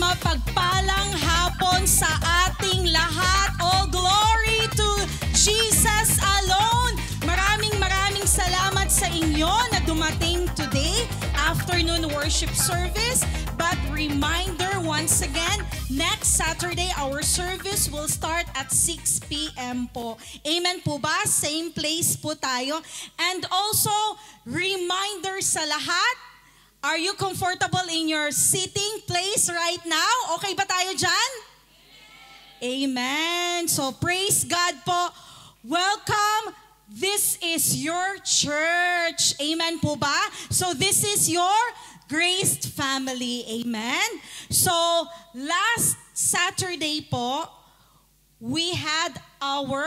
Mapagpalang hapon sa ating lahat. All glory to Jesus alone. Maraming salamat sa inyo na dumating today, afternoon worship service. But reminder once again, next Saturday, our service will start at 6 p.m. po. Amen po ba? Same place po tayo. And also, reminder sa lahat, are you comfortable in your sitting place right now? Okay ba tayo dyan? Amen. So praise God po. Welcome. This is your church. Amen po ba? So this is your graced family. Amen. So last Saturday po, we had our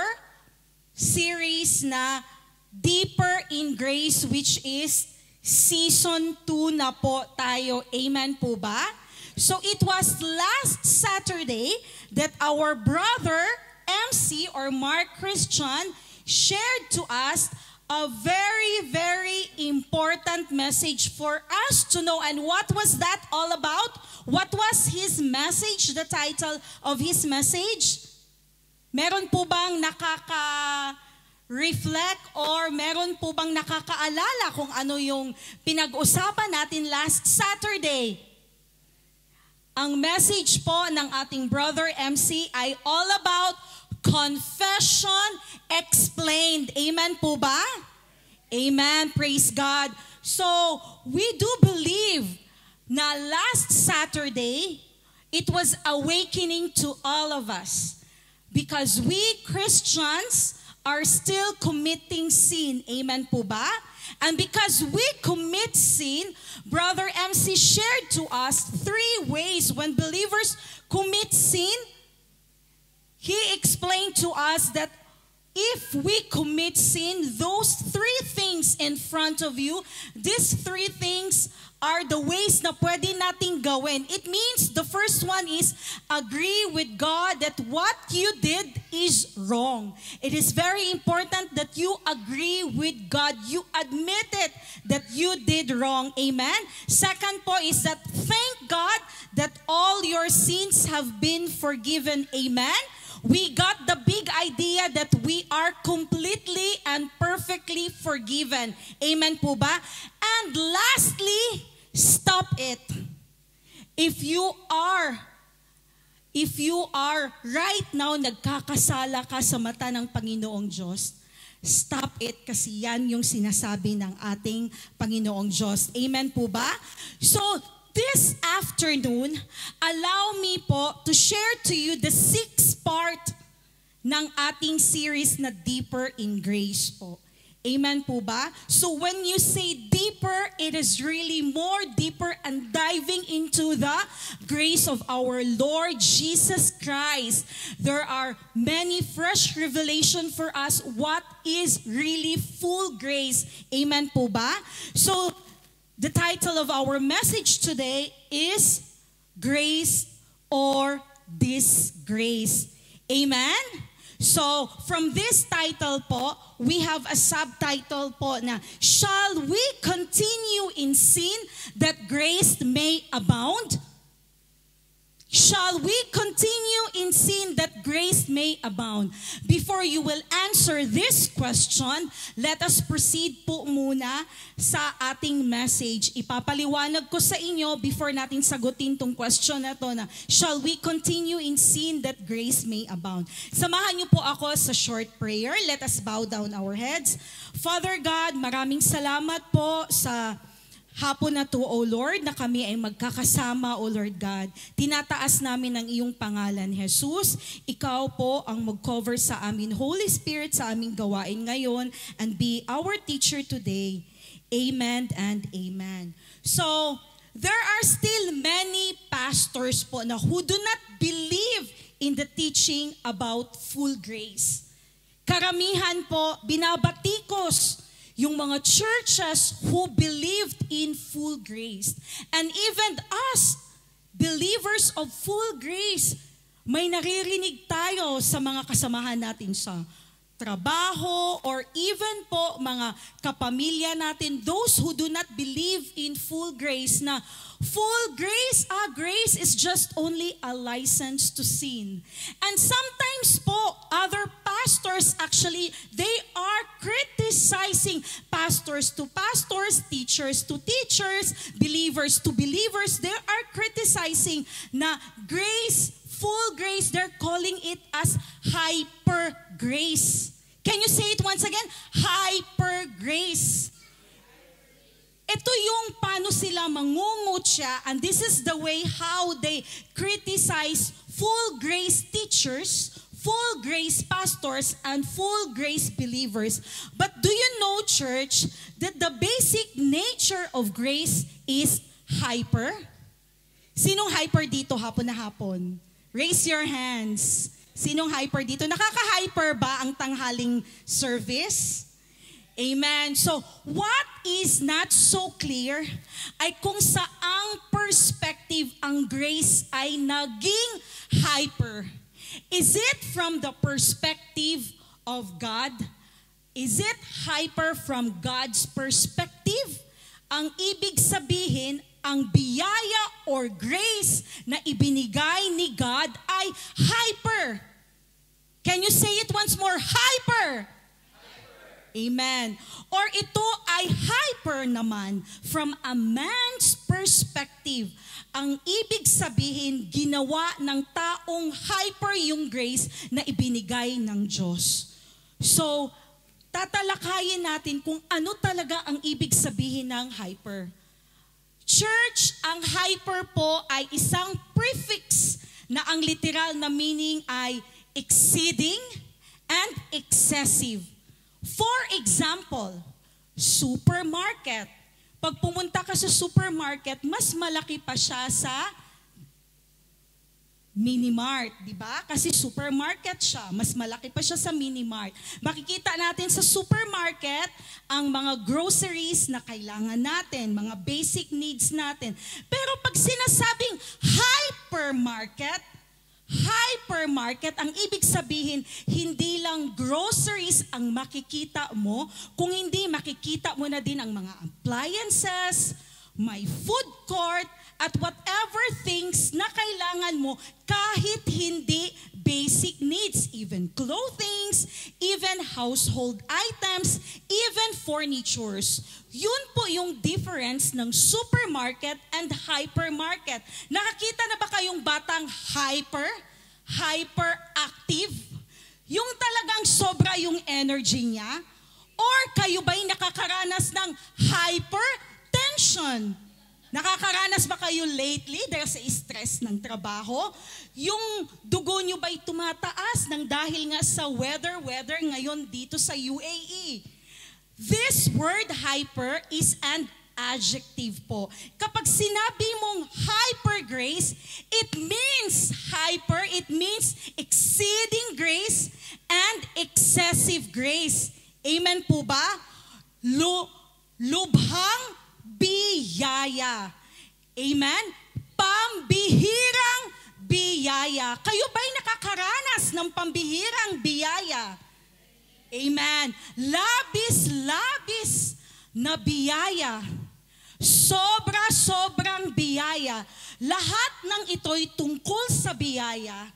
series na Deeper in Grace, which is Season 2 na po tayo. Amen po ba? So it was last Saturday that our brother MC or Mark Christian shared to us a very important message for us to know. And what was that all about? What was his message? The title of his message? Meron po bang reflect or meron po bang nakakaalala kung ano yung pinag-usapan natin last Saturday? Ang message po ng ating brother MC ay all about confession explained. Amen po ba? Amen. Praise God. So, we do believe na last Saturday, it was awakening to all of us. Because we Christians are still committing sin. Amen po ba? And because we commit sin, Brother MC shared to us 3 ways when believers commit sin. He explained to us that if we commit sin, those 3 things in front of you, these 3 things are the ways na pwede nating gawin. It means the first one is agree with God that what you did is wrong. It is very important that you agree with God. You admit it that you did wrong. Amen? Second po is that thank God that all your sins have been forgiven. Amen? We got the big idea that we are completely and perfectly forgiven. Amen po ba? And lastly, stop it. If you are right now nagkakasala ka sa mata ng Panginoong Diyos, stop it kasi yan yung sinasabi ng ating Panginoong Diyos. Amen po ba? So, this afternoon, allow me po to share to you the 6th part ng ating series na Deeper in Grace po. Amen po ba? So when you say deeper, it is really more deeper and diving into the grace of our Lord Jesus Christ. There are many fresh revelation for us what is really full grace. Amen po ba? So the title of our message today is Grace or Disgrace. Amen? So, from this title po, we have a subtitle po na, Shall we continue in sin that grace may abound? Shall we continue in sin that grace may abound? Before you will answer this question, let us proceed po muna sa ating message. Ipapaliwanag ko sa inyo before natin sagutin tong question na to na, shall we continue in sin that grace may abound? Samahan niyo po ako sa short prayer. Let us bow down our heads. Father God, maraming salamat po sa hapon na to, O Lord, na kami ay magkakasama, O Lord God. Tinataas namin ang iyong pangalan, Jesus. Ikaw po ang mag-cover sa amin, Holy Spirit, sa aming gawain ngayon, and be our teacher today. Amen and amen. So, there are still many pastors po na who do not believe in the teaching about full grace. Karamihan po, binabatikos yung mga churches who believed in full grace. And even us, believers of full grace, may naririnig tayo sa mga kasamahan natin sa katrabaho, or even po mga kapamilya natin, those who do not believe in full grace, na full grace, grace is just only a license to sin. And sometimes po, other pastors actually, they are criticizing pastors to pastors, teachers to teachers, believers to believers. They are criticizing na grace, full grace, they're calling it as hyper grace. Can you say it once again? Hyper grace. Ito yung paano sila mangungutya, and this is the way how they criticize full grace teachers, full grace pastors, and full grace believers. But do you know, church, that the basic nature of grace is hyper? Sinong hyper dito hapon na hapon? Raise your hands. Sinong hyper dito? Nakaka-hyper ba ang tanghaling service? Amen. So, what is not so clear ay kung saang perspective ang grace ay naging hyper. Is it from the perspective of God? Is it hyper from God's perspective? Ang ibig sabihin, ang biyaya or grace na ibinigay ni God ay hyper. Can you say it once more? Hyper. Amen. Or ito ay hyper naman from a man's perspective. Ang ibig sabihin, ginawa ng taong hyper yung grace na ibinigay ng Diyos. So, tatalakayin natin kung ano talaga ang ibig sabihin ng hyper. Church, ang hyper po ay isang prefix na ang literal na meaning ay exceeding and excessive. For example, supermarket. Pag pumunta ka sa supermarket, mas malaki pa siya sa Minimart, di ba? Kasi supermarket siya, mas malaki pa siya sa Minimart. Makikita natin sa supermarket ang mga groceries na kailangan natin, mga basic needs natin. Pero pag sinasabing hypermarket, ang ibig sabihin, hindi lang groceries ang makikita mo, kung hindi makikita mo na din ang mga appliances, may food court, at whatever things na kailangan mo kahit hindi basic needs, even clothings, even household items, even furnitures. Yun po yung difference ng supermarket and hypermarket. Nakakita na ba kayong batang hyperactive? Yung talagang sobra yung energy niya? Or kayo ba'y nakakaranas ng hypertension? Nakakaranas ba kayo lately dahil sa stress ng trabaho? Yung dugo nyo ba'y tumataas ng dahil nga sa weather ngayon dito sa UAE? This word hyper is an adjective po. Kapag sinabi mong hyper grace, it means hyper, it means exceeding grace and excessive grace. Amen po ba? Lubhang biyaya. Amen? Pambihirang biyaya. Kayo ba'y nakakaranas ng pambihirang biyaya? Amen. Labis na biyaya. Sobrang biyaya. Lahat ng ito'y tungkol sa biyaya.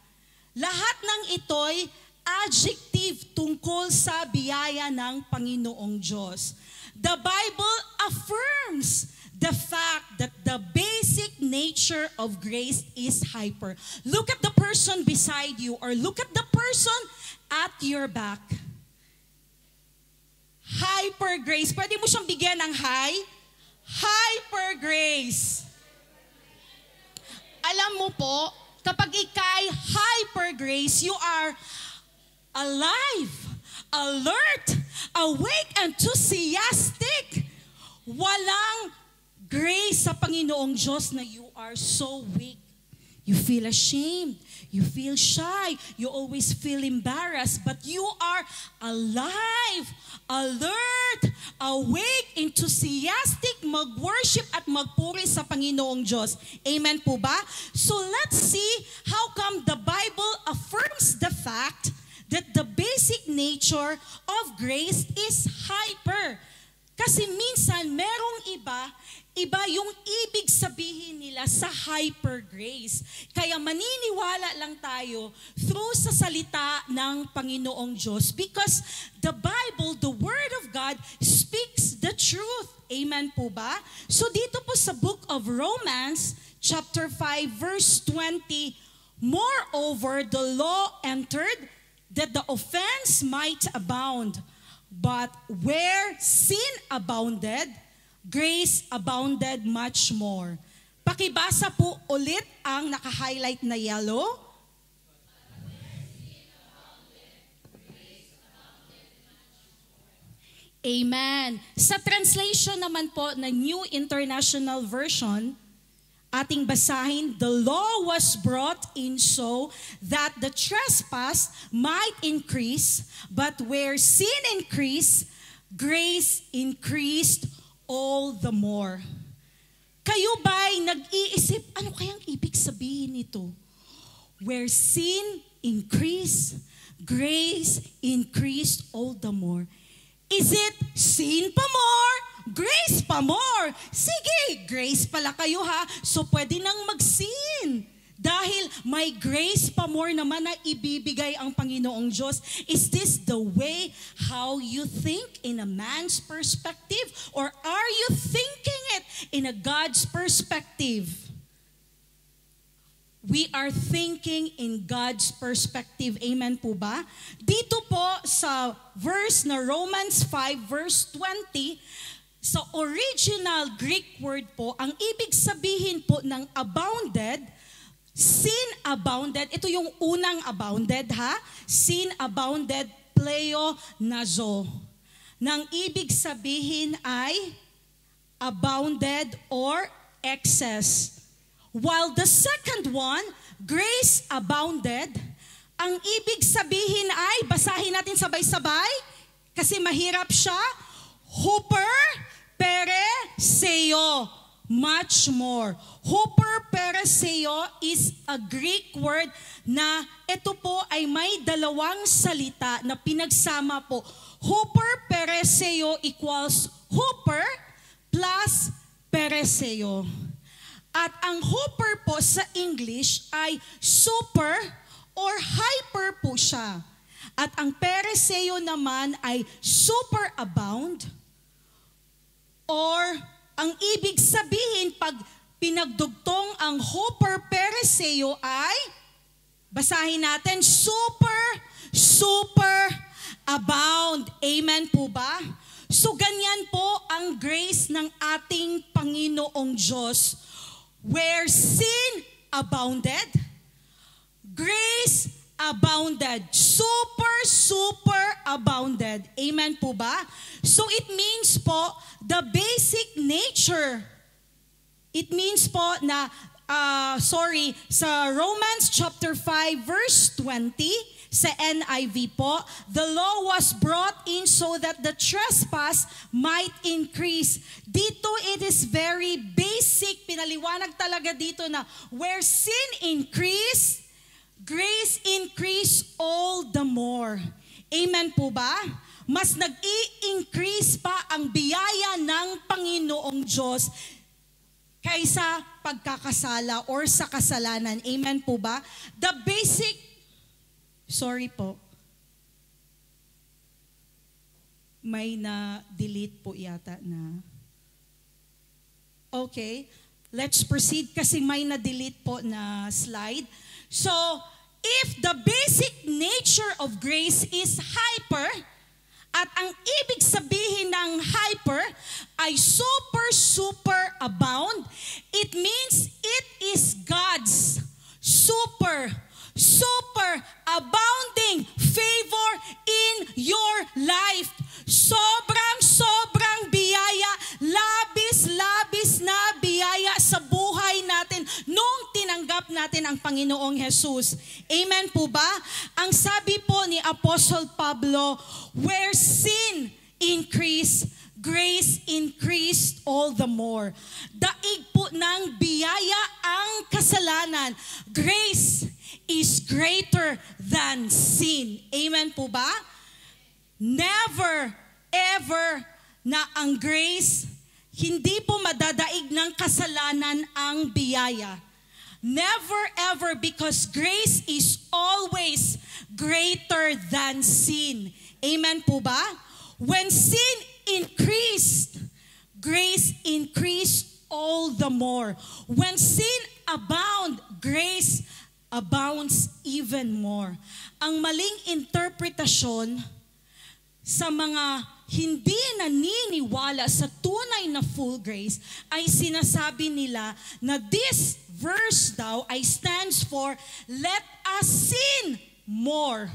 Lahat ng ito'y adjective tungkol sa biyaya ng Panginoong Diyos. The Bible affirms the fact that the basic nature of grace is hyper. Look at the person beside you or look at the person at your back. Hyper grace. Pwede mo siyang bigyan ng hyper grace. Alam mo po, kapag ikay hyper grace, you are alive, alert, awake, enthusiastic. Walang grace sa Panginoong Diyos na you are so weak. You feel ashamed. You feel shy. You always feel embarrassed. But you are alive, alert, awake, enthusiastic, mag-worship at magpuri sa Panginoong Diyos. Amen po ba? So let's see how come the Bible affirms the fact that the basic nature of grace is hyper. Kasi minsan, merong iba yung ibig sabihin nila sa hyper grace. Kaya maniniwala lang tayo through sa salita ng Panginoong Diyos because the Bible, the Word of God, speaks the truth. Amen po ba? So dito po sa book of Romans, chapter 5, verse 20, moreover, the law entered that the offense might abound. But where sin abounded, grace abounded much more. Pakibasa po ulit ang naka-highlight na yellow. Amen. Sa translation naman po na New International Version, ating basahin, the law was brought in so that the trespass might increase, but where sin increased, grace increased all the more. Kayo ba'y nag-iisip, ano kayang ibig sabihin nito? Where sin increased, grace increased all the more. Is it sin pa more? Grace pa more. Sige, grace pala kayo ha. So pwede nang mag-sin. Dahil may grace pa more naman na ibibigay ang Panginoong Diyos. Is this the way how you think in a man's perspective? Or are you thinking it in a God's perspective? We are thinking in God's perspective. Amen po ba? Dito po sa verse na Romans 5 verse 20, sa original Greek word po, ang ibig sabihin po ng abounded, sin abounded, ito yung unang abounded ha, sin abounded pleonazo. Nang ibig sabihin ay abounded or excess. While the second one, grace abounded, ang ibig sabihin ay, basahin natin sabay-sabay, kasi mahirap siya, huperpereseo, much more. Huperpereseo is a Greek word na ito po ay may dalawang salita na pinagsama po. Huperpereseo equals huper plus pereseo. At ang huper po sa English ay super or hyper po siya. At ang pereseo naman ay super abound or ang ibig sabihin pag pinagdugtong ang huper pereseo ay, basahin natin, super abound. Amen po ba? So ganyan po ang grace ng ating Panginoong Diyos. Where sin abounded, grace abounded. Super abounded. Amen po ba? So it means po, the basic nature, it means po na, sa Romans chapter 5 verse 20, sa NIV po, the law was brought in so that the trespass might increase. Dito it is very basic, pinaliwanag talaga dito na where sin increase, grace increase all the more. Amen po ba? Mas nag-i-increase pa ang biyaya ng Panginoong Diyos kaysa pagkakasala or sa kasalanan. Amen po ba? The basic, sorry po, may na-delete po yata na. Okay, let's proceed kasi may na-delete po na slide. So, if the basic nature of grace is hyper, at ang ibig sabihin ng hyper ay super abound, it means it is God's super abounding favor in your life. Sobrang biyaya, labis na biyaya sa buhay natin nung tinanggap natin ang Panginoong Jesus. Amen po ba? Ang sabi po ni Apostle Pablo, where sin increased, grace increased all the more. Daig po ng biyaya ang kasalanan. Grace is greater than sin. Amen po ba? Never, ever na ang grace, hindi po madadaig ng kasalanan ang biyaya. Never ever, because grace is always greater than sin. Amen po ba? When sin increased, grace increased all the more. When sin abound, grace abounds even more. Ang maling interpretasyon sa mga hindi naniniwala sa tunay na full grace ay sinasabi nila na this verse daw ay stands for, let us sin more,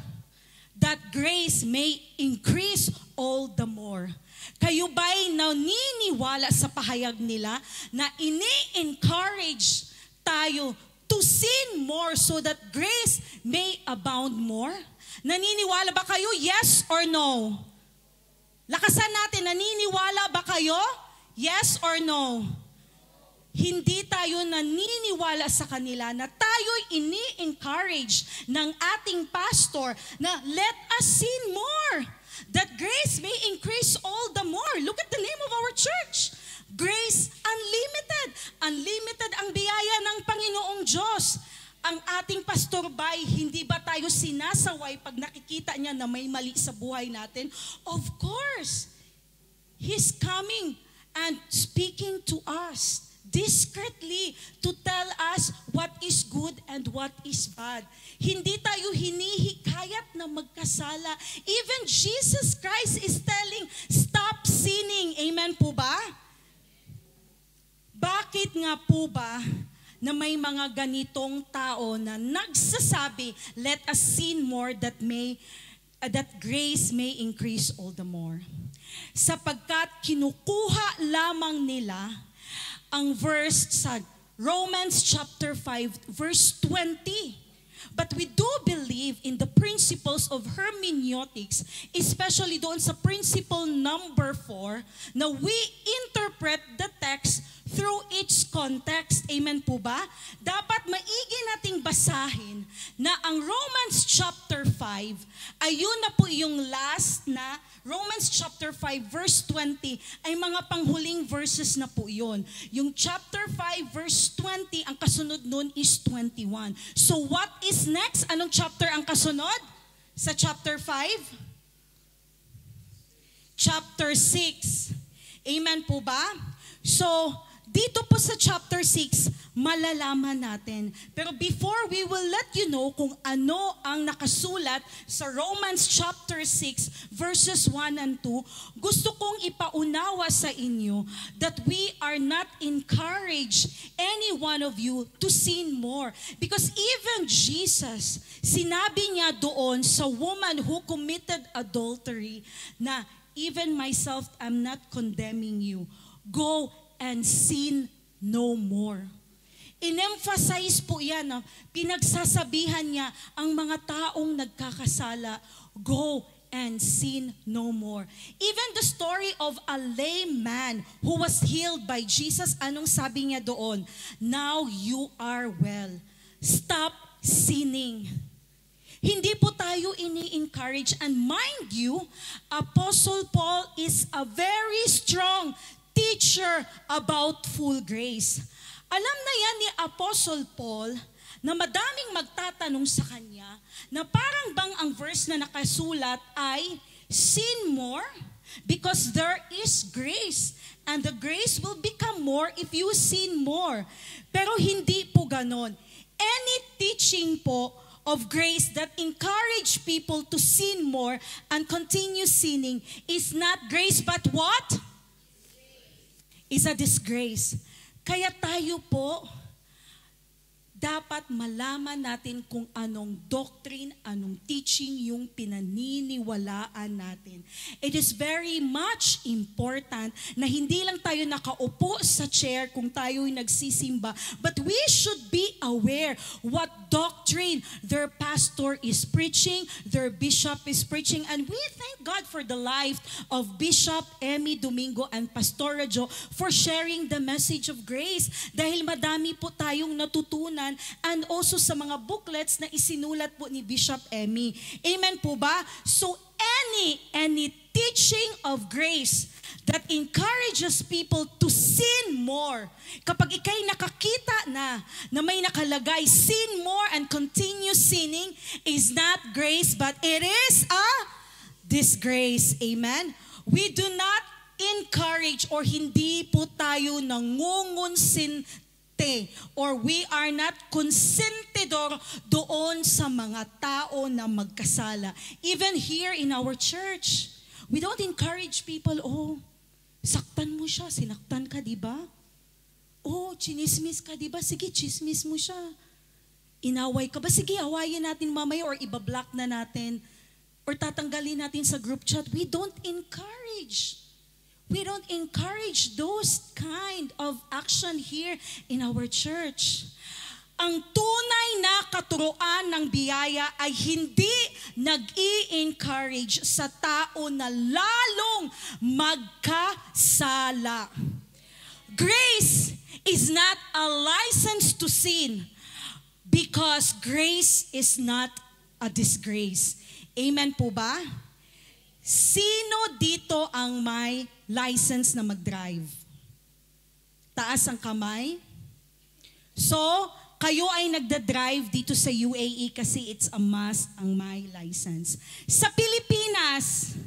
that grace may increase all the more. Kayo ba'y naniniwala sa pahayag nila na ini-encourage tayo to sin more so that grace may abound more? Naniniwala ba kayo? Yes or no? Lakasan natin, naniniwala ba kayo? Yes or no? Hindi tayo naniniwala sa kanila na tayo'y ini-encourage ng ating pastor na let us sin more, that grace may increase all the more. Look at the name of our church. Grace Unlimited. Unlimited ang biyaya ng Panginoong Diyos. Ang ating pastor bay, hindi ba tayo sinasaway pag nakikita niya na may mali sa buhay natin? Of course. He's coming and speaking to us discreetly to tell us what is good and what is bad. Hindi tayo hinihikayat na magkasala. Even Jesus Christ is telling, stop sinning. Amen po ba? Bakit nga po ba na may mga ganitong tao na nagsasabi, let us sin more that grace may increase all the more? Sapagkat kinukuha lamang nila ang verse sa Romans chapter 5 verse 20. But we do believe in the principles of hermeneutics, especially doon sa principle number 4, na we interpret the text through its context. Amen po ba? Dapat maigi nating basahin na ang Romans chapter 5, ayun na po yung last na Romans chapter 5 verse 20 ay mga panghuling verses na po yun. Yung chapter 5 verse 20, ang kasunod nun is 21. So what is next? Anong chapter ang kasunod? Sa chapter 5? Chapter 6. Amen po ba? So, dito po sa chapter 6, malalaman natin. Pero before we will let you know kung ano ang nakasulat sa Romans chapter 6 verses 1 and 2, gusto kong ipaunawa sa inyo that we are not encouraged any one of you to sin more. Because even Jesus, sinabi niya doon sa woman who committed adultery na even myself, I'm not condemning you. Go and sin no more. In-emphasize po yan, pinagsasabihan niya ang mga taong nagkakasala, go and sin no more. Even the story of a lame man who was healed by Jesus, anong sabi niya doon? Now you are well. Stop sinning. Hindi po tayo ini-encourage. And mind you, Apostle Paul is a very strong teacher about full grace. Alam na yan ni Apostle Paul na madaming magtatanong sa kanya na parang bang ang verse na nakasulat ay sin more because there is grace and the grace will become more if you sin more. Pero hindi po ganon. Any teaching po of grace that encourage people to sin more and continue sinning is not grace but what? Is a disgrace. Kaya tayo po, dapat malaman natin kung anong doctrine, anong teaching yung pinaniniwalaan natin. It is very much important na hindi lang tayo nakaupo sa chair kung tayo'y nagsisimba, but we should be aware what doctrine their pastor is preaching, their bishop is preaching, and we thank God for the life of Bishop Emmy Domingo and Pastor Jo for sharing the message of grace. Dahil madami po tayong natutunan and also sa mga booklets na isinulat po ni Bishop Emmy. Amen po ba? So any teaching of grace that encourages people to sin more. Kapag ikay nakakita na may nakalagay, sin more and continue sinning is not grace, but it is a disgrace. Amen? We do not encourage or hindi po tayo nangungunsinte or we are not consentidor doon sa mga tao na magkasala. Even here in our church, we don't encourage people, saktan mo siya, sinaktan ka, di ba? Chinismis ka, di ba? Sige, chismis mo siya. Inaway ka ba? Sige, awayin natin mamaya or ibablock na natin or tatanggalin natin sa group chat. We don't encourage. We don't encourage those kind of action here in our church. Ang tunay na katuruan ng biyaya ay hindi nag-i-encourage sa tao na lalong magkasala. Grace is not a license to sin because grace is not a disgrace. Amen po ba? Sino dito ang may license na mag-drive? Taas ang kamay. So, kayo ay nagda-drive dito sa UAE kasi it's a must ang may license. Sa Pilipinas,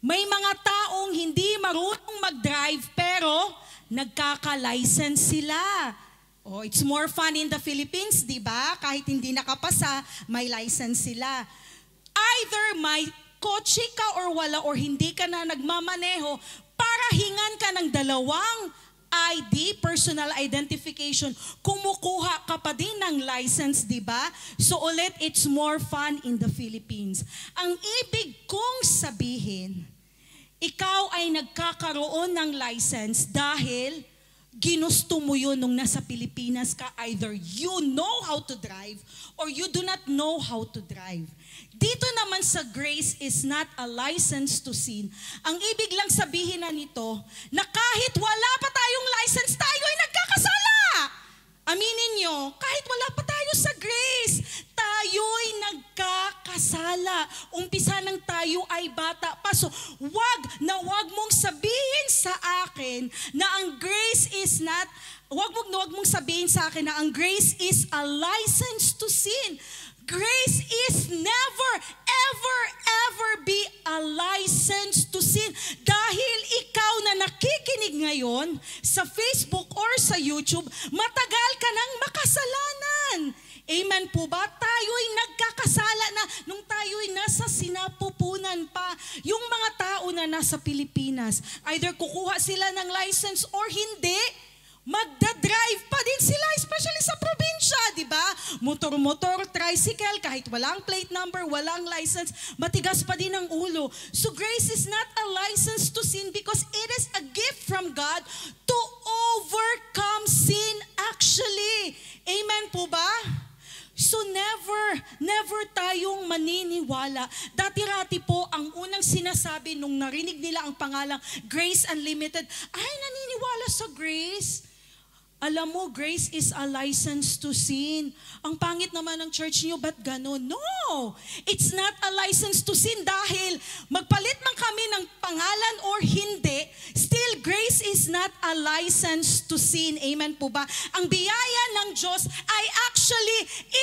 may mga taong hindi marunong mag-drive pero nagkaka-license sila. It's more fun in the Philippines, di ba? Kahit hindi nakapasa, may license sila. Either may kotse ka or wala or hindi ka na nagmamaneho para hingan ka ng dalawang ID, personal identification, kumukuha ka pa din ng license, di ba? So ulit, it's more fun in the Philippines. Ang ibig kong sabihin, ikaw ay nagkakaroon ng license dahil ginusto mo yun nung nasa Pilipinas ka. Either you know how to drive or you do not know how to drive. Dito naman sa grace is not a license to sin. Ang ibig lang sabihin na nito, na kahit wala pa tayong license, tayo ay nagkakasala. Aminin nyo, kahit wala pa tayo sa grace, tayo'y nagkakasala. Umpisa ng tayo ay bata pa. So, wag mong sabihin sa akin na ang grace is not, wag mong sabihin sa akin na ang grace is a license to sin. Grace is never, ever, ever be a license to sin. Dahil ikaw na nakikinig ngayon sa Facebook or sa YouTube, matagal ka nang makasalanan. Amen po ba? Tayo'y nagkakasala na nung tayo'y nasa sinapupunan pa. Yung mga tao na nasa Pilipinas, either kukuha sila ng license or hindi, magdadrive pa din sila, especially sa probinsya, di ba? Motor, tricycle, kahit walang plate number, walang license, matigas pa din ang ulo. So grace is not a license to sin because it is a gift from God to overcome sin actually. Amen po ba? So never tayong maniniwala. Dati-rati po, ang unang sinasabi nung narinig nila ang pangalang Grace Unlimited, ay naniniwala sa grace. Alam mo, grace is a license to sin. Ang pangit naman ng church niyo, ba't ganun? No! It's not a license to sin dahil magpalit man kami ng pangalan or hindi, still grace is not a license to sin. Amen po ba? Ang biyaya ng Diyos ay actually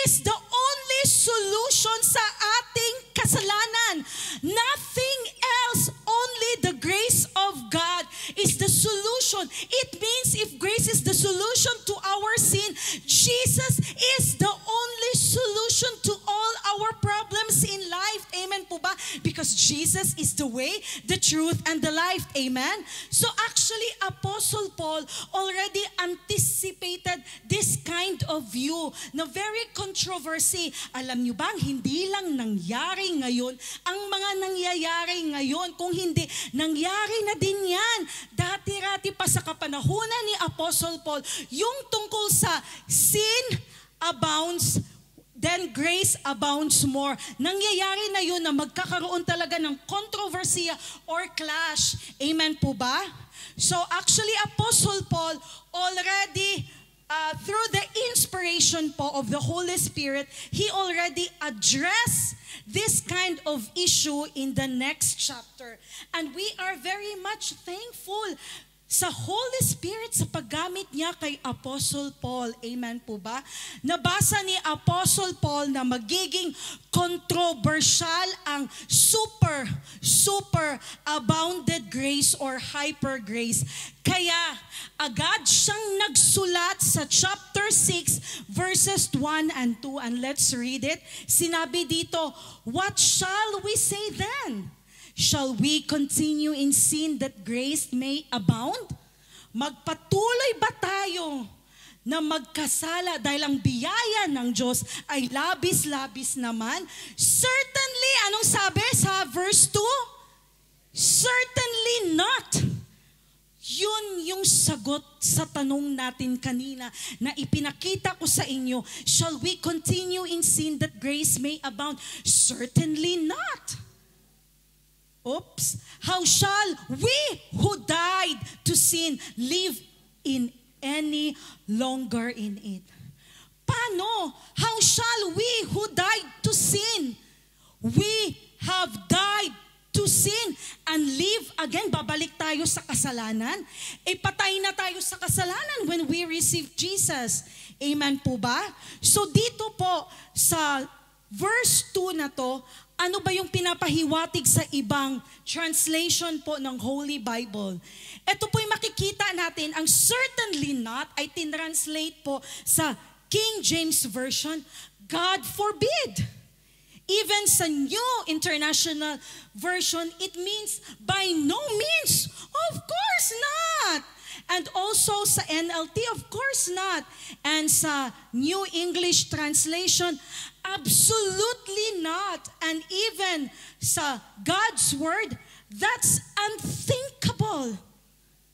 is the only solution sa ating kasalanan. Nothing else, only the grace of God is the solution. It means if grace is the solution to our sin, Jesus is the only solution to all our problems in life. Amen po ba? Because Jesus is the way, the truth, and the life. Amen? So actually, Apostle Paul already anticipated this kind of view na very controversy. Alam niyo bang hindi lang nangyari ngayon ang mga nangyayari ngayon, kung hindi, nangyari na din yan. Dati-rati pa sa kapanahunan ni Apostle Paul, yung tungkol sa sin abounds, then grace abounds more. Nangyayari na yun na magkakaroon talaga ng kontrobersiya or clash. Amen po ba? So actually, Apostle Paul already through the inspiration po of the Holy Spirit, He already addressed this kind of issue in the next chapter. And we are very much thankful sa Holy Spirit sa paggamit niya kay Apostle Paul. Amen po ba? Nabasa ni Apostle Paul na magiging controversial ang super abounded grace or hyper grace. Kaya agad siyang nagsulat sa chapter 6 verses 1 and 2, and let's read it. Sinabi dito, "What shall we say then? Shall we continue in sin that grace may abound? Magpatuloy ba tayo na magkasala dahil ang biyaya ng Diyos ay labis-labis naman?" Certainly, anong sabi sa verse 2? Certainly not. Yun yung sagot sa tanong natin kanina na ipinakita ko sa inyo. Shall we continue in sin that grace may abound? Certainly not. Oops. How shall we who died to sin live in any longer in it? Paano? How shall we who died to sin? We have died to sin and live again. Babalik tayo sa kasalanan. Patay na tayo sa kasalanan when we receive Jesus. Amen po ba? So dito po sa verse 2 na to, ano ba yung pinapahiwatig sa ibang translation po ng Holy Bible? Ito po yung makikita natin, ang certainly not ay tinranslate po sa King James Version, God forbid. Even sa New International Version, it means by no means. Of course not. And also sa NLT, of course not. And sa New English Translation, absolutely not. And even sa God's Word, that's unthinkable.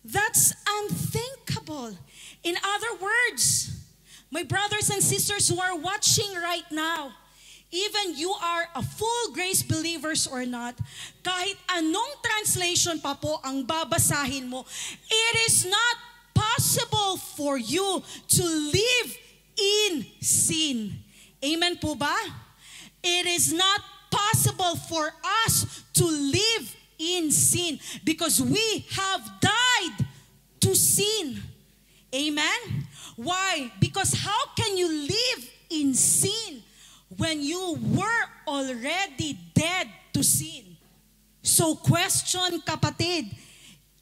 That's unthinkable. In other words, my brothers and sisters who are watching right now, even you are a full grace believers or not, kahit anong translation pa po ang babasahin mo, it is not possible for you to live in sin. Amen po ba? It is not possible for us to live in sin because we have died to sin. Amen? Why? Because how can you live in sin when you were already dead to sin? So question, kapatid,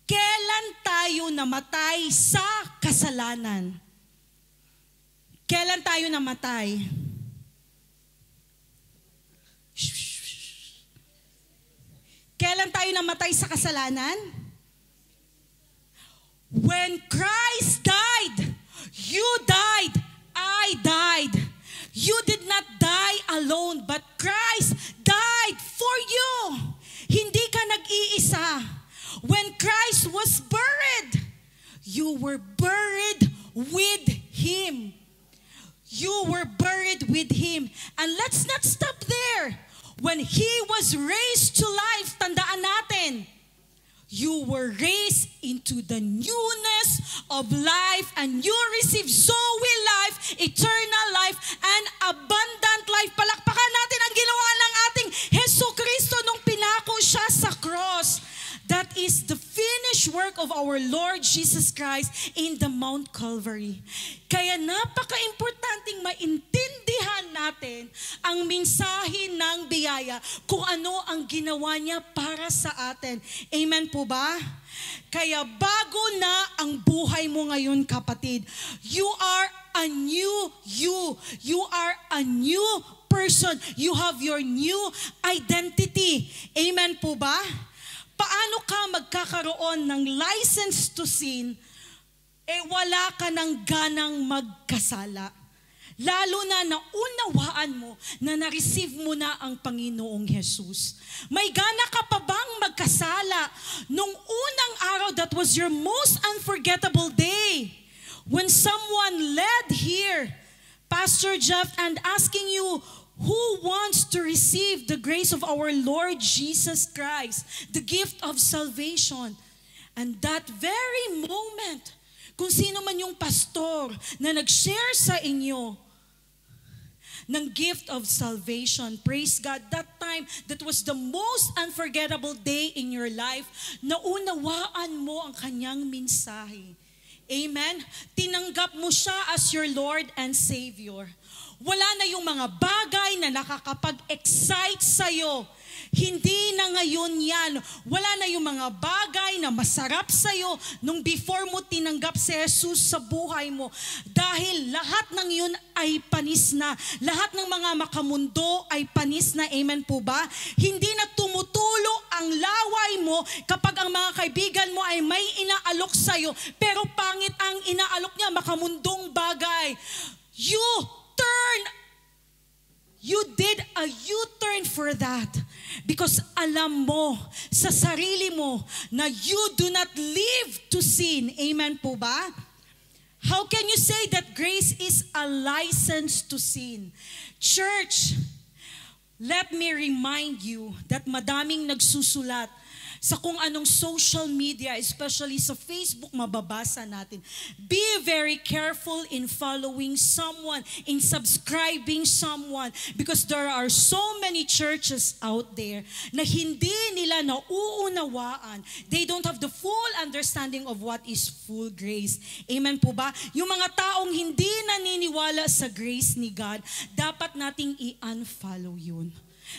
kailan tayo namatay sa kasalanan? Kailan tayo namatay? Kailan tayo namatay sa kasalanan? When Christ died, you died, I died. You did not die alone, but Christ died for you. Hindi ka nag-iisa. When Christ was buried, you were buried with Him. You were buried with Him. And let's not stop there. When He was raised to life, tandaan natin, you were raised into the newness of life and you received Zoe life, eternal life, and abundant life. Palakpakan natin ang ginawa ng ating Jesucristo nung pinako siya sa cross. That is the finished work of our Lord Jesus Christ in the Mount Calvary. Kaya napaka-importanting maintindihan natin ang mensahe ng biyaya kung ano ang ginawa niya para sa atin. Amen po ba? Kaya bago na ang buhay mo ngayon, kapatid, you are a new you. You are a new person. You have your new identity. Amen po ba? Paano ka magkakaroon ng license to sin, wala ka ng ganang magkasala? Lalo na naunawaan mo na na-receive mo na ang Panginoong Jesus. May gana ka pa bang magkasala nung unang araw that was your most unforgettable day? When someone led here, Pastor Jeff, and asking you, who wants to receive the grace of our Lord Jesus Christ, the gift of salvation? And that very moment, Kung sino man yung pastor na nag-share sa inyo ng gift of salvation, praise God, that time, that was the most unforgettable day in your life, naunawaan mo ang kanyang mensahe. Amen? Tinanggap mo siya as your Lord and Savior. Wala na yung mga bagay na nakakapag-excite sa'yo. Hindi na ngayon yan. Wala na yung mga bagay na masarap sa'yo nung before mo tinanggap si Jesus sa buhay mo. Dahil lahat ng yun ay panis na. Lahat ng mga makamundo ay panis na. Amen po ba? Hindi na tumutulo ang laway mo kapag ang mga kaibigan mo ay may inaalok sa'yo. Pero pangit ang inaalok niya, makamundong bagay. You did a U-turn for that because alam mo sa sarili mo na you do not live to sin. Amen po ba? How can you say that grace is a license to sin? Church, let me remind you that madaming nagsusulat sa kung anong social media, especially sa Facebook, mababasa natin. Be very careful in following someone, in subscribing someone, because there are so many churches out there na hindi nila nauunawaan. They don't have the full understanding of what is full grace. Amen po ba? Yung mga taong hindi naniniwala sa grace ni God, dapat nating i-unfollow yun.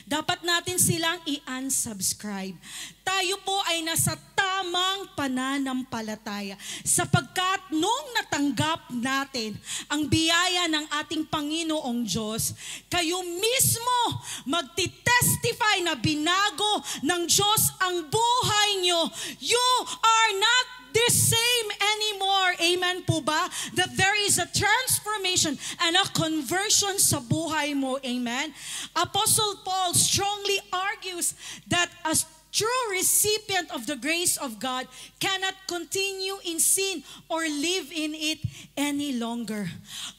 Dapat natin silang i-unsubscribe. Tayo po ay nasa tamang pananampalataya sapagkat nung natanggap natin ang biyaya ng ating Panginoong Diyos, kayo mismo magtitestify na binago ng Diyos ang buhay nyo. You are not the same anymore. Amen po ba? That there is a transformation and a conversion sa buhay mo. Amen? Apostle Paul strongly argues that a true recipient of the grace of God cannot continue in sin or live in it any longer.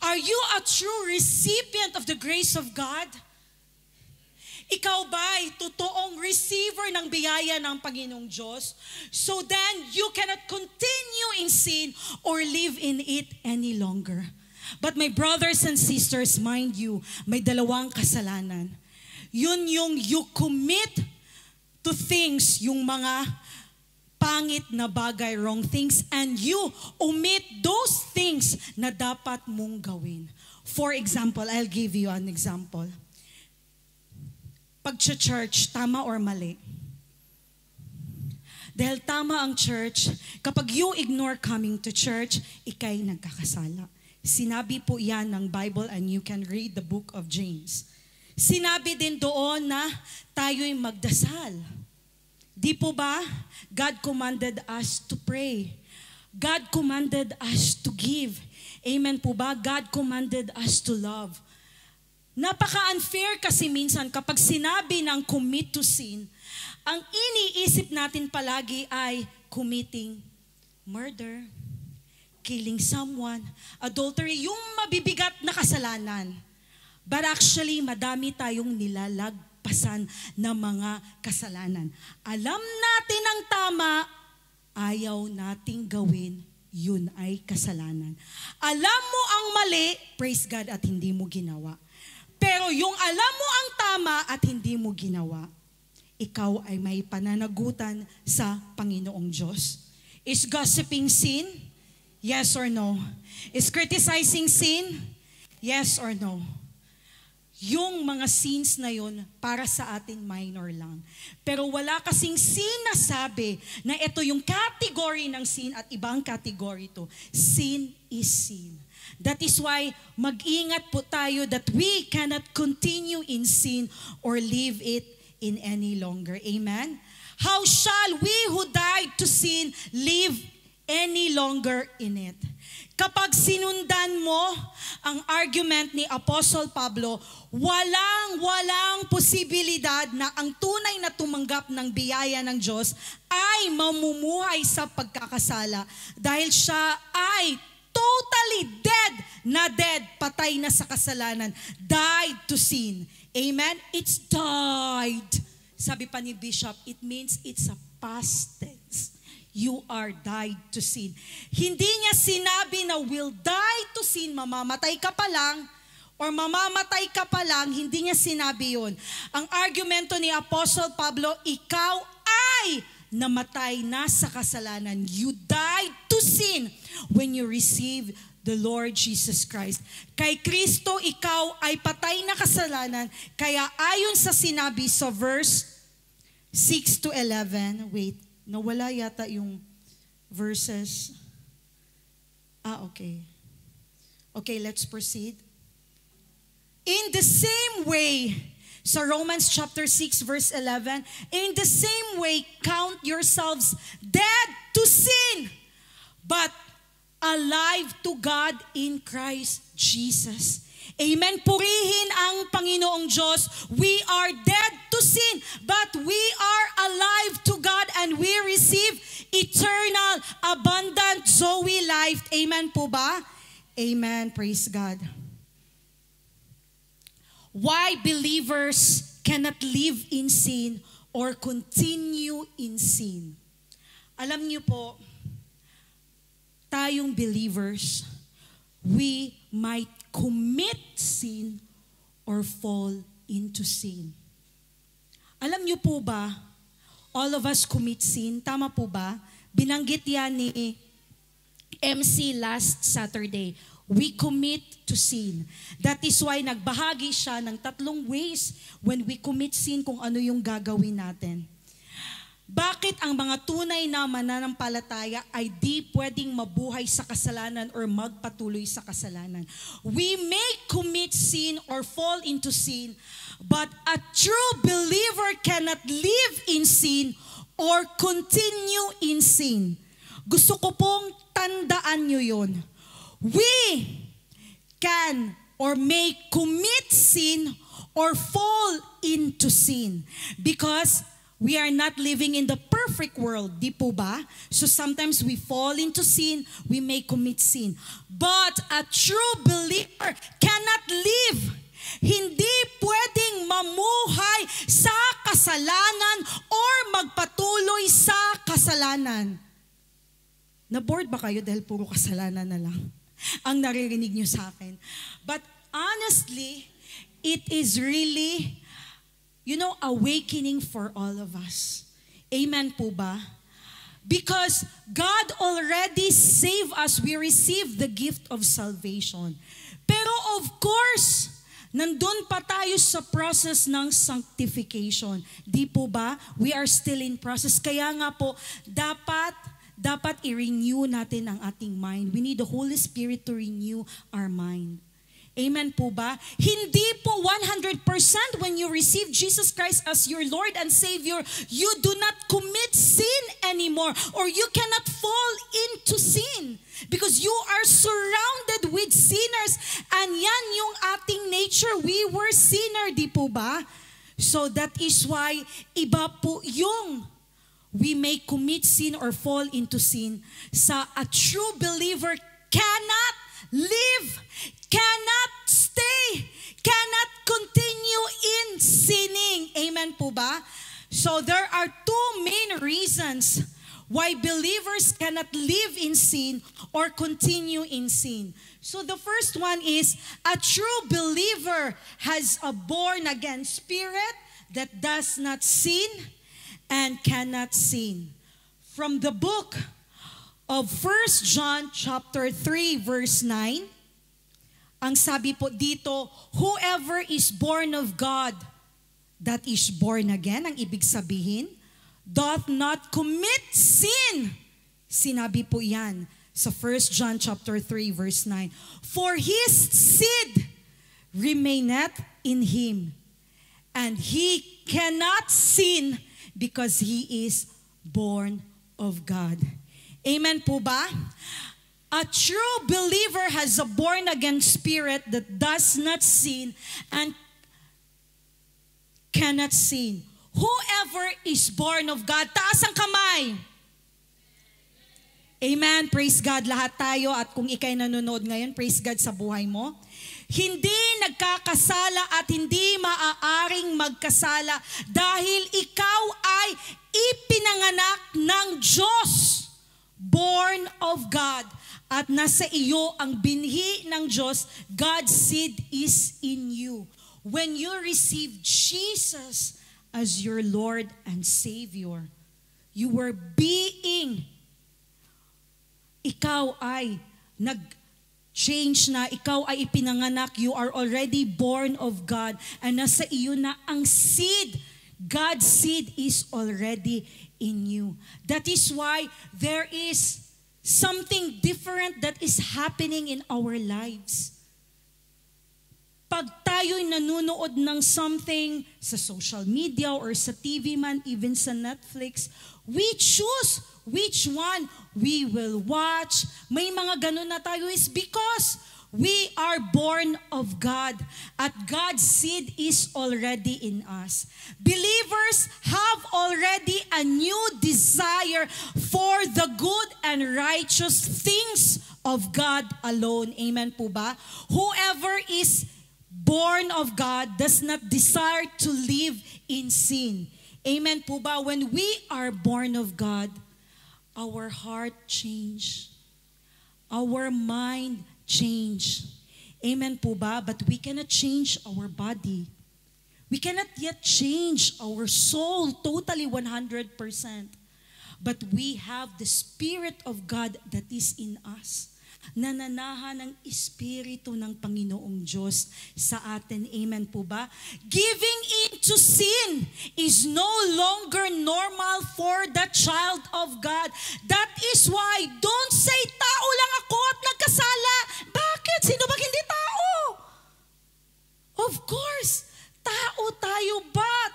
Are you a true recipient of the grace of God? Ikaw ba'y totoong receiver ng biyaya ng Panginoong Diyos? So then, you cannot continue in sin or live in it any longer. But my brothers and sisters, mind you, may dalawang kasalanan. Yun yung you commit to things, yung mga pangit na bagay, wrong things, and you omit those things na dapat mong gawin. For example, I'll give you an example. Pag-church, tama or mali? Dahil tama ang church, kapag you ignore coming to church, ikay nagkakasala. Sinabi po yan ng Bible and you can read the book of James. Sinabi din doon na tayo'y magdasal. Di po ba? God commanded us to pray. God commanded us to give. Amen po ba? God commanded us to love. Napaka-unfair kasi minsan kapag sinabi ng commit to sin, ang iniisip natin palagi ay committing murder, killing someone, adultery, yung mabibigat na kasalanan. But actually, madami tayong nilalagpasan na mga kasalanan. Alam natin ang tama, ayaw nating gawin, yun ay kasalanan. Alam mo ang mali, praise God, at hindi mo ginawa. Pero yung alam mo ang tama at hindi mo ginawa, ikaw ay may pananagutan sa Panginoong Diyos. Is gossiping sin? Yes or no? Is criticizing sin? Yes or no? Yung mga sins na yun, para sa atin minor lang. Pero wala kasing sinasabi na ito yung category ng sin at ibang category to. Sin is sin. That is why mag-ingat po tayo that we cannot continue in sin or live it in any longer. Amen? How shall we who died to sin live any longer in it? Kapag sinundan mo ang argument ni Apostle Pablo, walang posibilidad na ang tunay na tumanggap ng biyaya ng Diyos ay mamumuhay sa pagkakasala dahil siya ay totally dead, patay na sa kasalanan, died to sin. Amen? It's died. Sabi pa ni Bishop, it means it's a past tense. you are died to sin. Hindi niya sinabi na will die to sin, mamamatay ka pa lang, or mamamatay ka pa lang, hindi niya sinabi yun. Ang argumento ni Apostle Pablo, ikaw ay namatay na sa kasalanan. You died to sin when you receive the Lord Jesus Christ. Kay Kristo, ikaw ay patay na kasalanan. Kaya ayon sa sinabi sa verse 6 to 11, wait, nawala yata yung verses. Okay. Okay, let's proceed. In the same way, sa Romans chapter 6 verse 11, in the same way, count yourselves dead to sin, but alive to God in Christ Jesus. Amen. Purihin ang Panginoong Diyos. We are dead to sin, but we are alive to God and we receive eternal, abundant Zoe life. Amen po ba? Amen. Praise God. Why believers cannot live in sin or continue in sin. Alam niyo po, tayong believers, we might commit sin or fall into sin. Alam niyo po ba, all of us commit sin, tama po ba? Binanggit yan ni MC last Saturday. We commit to sin. That is why nagbahagi siya ng 3 ways when we commit sin kung ano yung gagawin natin. Bakit ang mga tunay na mananampalataya ay di pwedeng mabuhay sa kasalanan or magpatuloy sa kasalanan? We may commit sin or fall into sin, but a true believer cannot live in sin or continue in sin. Gusto ko pong tandaan nyo yun. We can or may commit sin or fall into sin because we are not living in the perfect world, di po ba? So sometimes we fall into sin, we may commit sin. But a true believer cannot live. Hindi pwedeng mamuhay sa kasalanan or magpatuloy sa kasalanan. Na-bored ba kayo dahil puro kasalanan na lang ang naririnig nyo sa akin? But honestly, it is really awakening for all of us. Amen po ba? Because God already saved us. We received the gift of salvation. Pero of course, nandun pa tayo sa process ng sanctification. Di po ba? We are still in process. Kaya nga po, dapat i-renew natin ang ating mind. We need the Holy Spirit to renew our mind. Amen po ba? Hindi po 100% when you receive Jesus Christ as your Lord and Savior, you do not commit sin anymore or you cannot fall into sin because you are surrounded with sinners and yan yung ating nature. We were sinner, di po ba? So that is why iba po yung we may commit sin or fall into sin. Sa a true believer cannot live, cannot stay, cannot continue in sinning. Amen po ba? So there are 2 main reasons why believers cannot live in sin or continue in sin. So the first one is a true believer has a born-again spirit that does not sin and cannot sin. From the book of 1 John chapter 3 verse 9, ang sabi po dito, whoever is born of God, that is born again, ang ibig sabihin, doth not commit sin. Sinabi po yan sa 1 John chapter 3 verse 9. For his seed remaineth in him, and he cannot sin because he is born of God. Amen po ba? A true believer has a born-again spirit that does not sin and cannot sin. Whoever is born of God, taas ang kamay. Amen. Praise God. Lahat tayo at kung ikay nanonood ngayon, praise God sa buhay mo. Hindi nagkakasala at hindi maaaring magkasala dahil ikaw ay ipinanganak ng Diyos. born of God at nasa iyo ang binhi ng Diyos, God's seed is in you. When you receive Jesus as your Lord and Savior, you were being, ikaw ay nag-change na, ikaw ay ipinanganak, you are already born of God, and nasa iyo na ang seed. God's seed is already in you. That is why there is something different that is happening in our lives. Pag tayo'y nanonood ng something sa social media or sa TV man, even sa Netflix, we choose which one we will watch. May mga ganun na tayo is because we are born of God at God's seed is already in us. Believers have already a new desire for the good and righteous things of God alone. Amen po ba? Whoever is born of God does not desire to live in sin. Amen po ba? When we are born of God, our heart change. Our mind change. Amen po ba? But we cannot change our body. We cannot yet change our soul totally 100%. But we have the Spirit of God that is in us. Nananahan ng Espiritu ng Panginoong Diyos sa atin. Amen po ba? Giving in to sin is no longer normal for the child of God. That is why, don't say, tao lang ako at nagkasala. Bakit? Sino ba hindi tao? Of course, tao tayo, but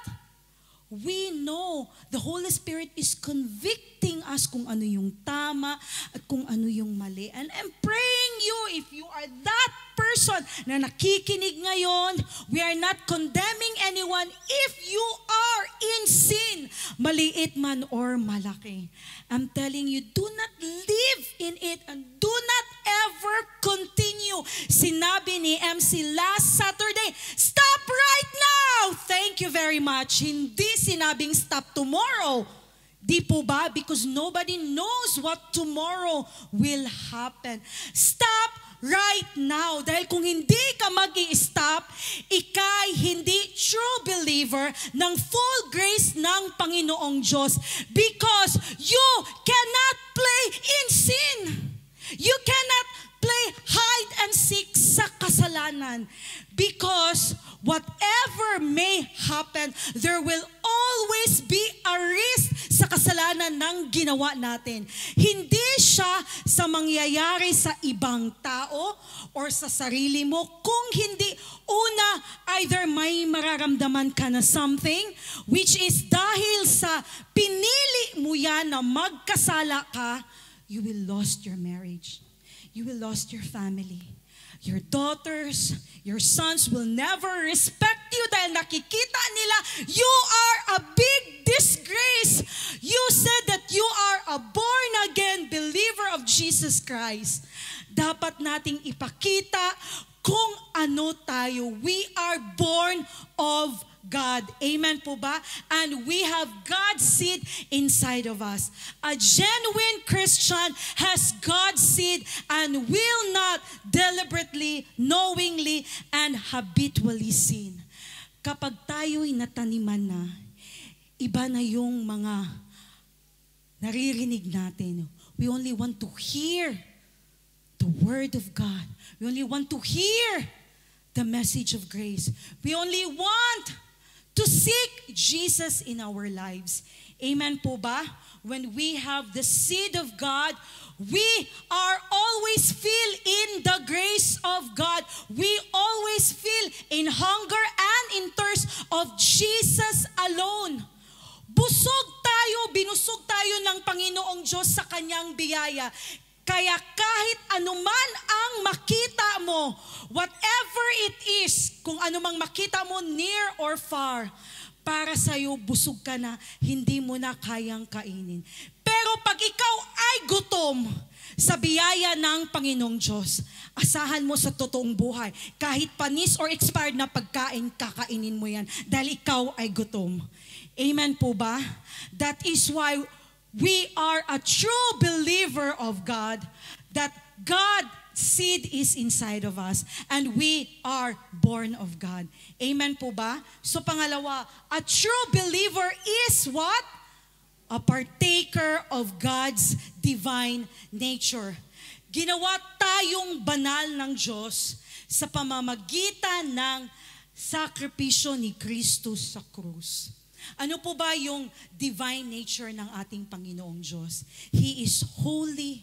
we know the Holy Spirit is convicting us kung ano yung tama at kung ano yung mali. And I'm praying you, if you are that person na nakikinig ngayon, we are not condemning anyone if you are in sin, maliit man or malaki. I'm telling you, do not live in it and do not ever continue. Sinabi ni MC last Saturday, stop right now! Thank you very much. Hindi sinabing stop tomorrow. Di po ba? Because nobody knows what tomorrow will happen. Stop right now. Dahil kung hindi ka mag-i-stop, ika'y hindi true believer ng full grace ng Panginoong Diyos. Because you cannot play in sin. You cannot play hide and seek sa kasalanan. Because whatever may happen, there will always be a risk sa kasalanan ng ginawa natin. Hindi siya sa mangyayari sa ibang tao or sa sarili mo. Kung hindi, una, either may mararamdaman ka na something, which is dahil sa pinili mo yan na magkasala ka, you will lost your marriage. You will lost your family. Your daughters, your sons will never respect you dahil nakikita nila you are a big disgrace. You said that you are a born-again believer of Jesus Christ. Dapat nating ipakita kung ano tayo. We are born of God. Amen po ba? And we have God's seed inside of us. A genuine Christian has God's seed and will not deliberately, knowingly, and habitually sin. Kapag tayo'y nataniman na, iba na yung mga naririnig natin. We only want to hear the Word of God. We only want to hear the message of grace. We only want to seek Jesus in our lives. Amen po ba? When we have the seed of God, we are always filled in the grace of God. We always feel in hunger and in thirst of Jesus alone. Busog tayo, binusog tayo ng Panginoong Diyos sa kanyang biyaya. Kaya kahit anuman ang makita mo, whatever it is, kung anumang makita mo near or far, para sa'yo busog ka na, hindi mo na kayang kainin. Pero pag ikaw ay gutom sa biyaya ng Panginoong Diyos, asahan mo sa totoong buhay, kahit panis or expired na pagkain, kakainin mo yan dahil ikaw ay gutom. Amen po ba? That is why we are a true believer of God, that God's seed is inside of us, and we are born of God. Amen po ba? So pangalawa, a true believer is what? A partaker of God's divine nature. Ginawa tayong banal ng Diyos sa pamamagitan ng sakripisyo ni Kristo sa krus. Ano po ba yung divine nature ng ating Panginoong Diyos? He is holy,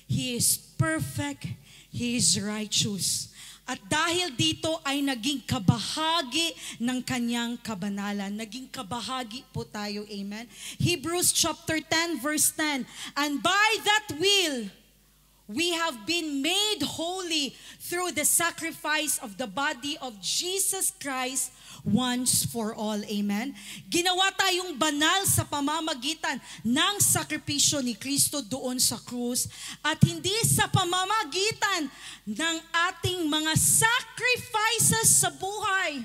He is perfect, He is righteous. At dahil dito ay naging kabahagi ng kanyang kabanalan. Naging kabahagi po tayo, amen? Hebrews chapter 10 verse 10, and by that will, we have been made holy through the sacrifice of the body of Jesus Christ once for all. Amen? Ginawa tayong banal sa pamamagitan ng sakripisyo ni Kristo doon sa krus, at hindi sa pamamagitan ng ating mga sacrifices sa buhay.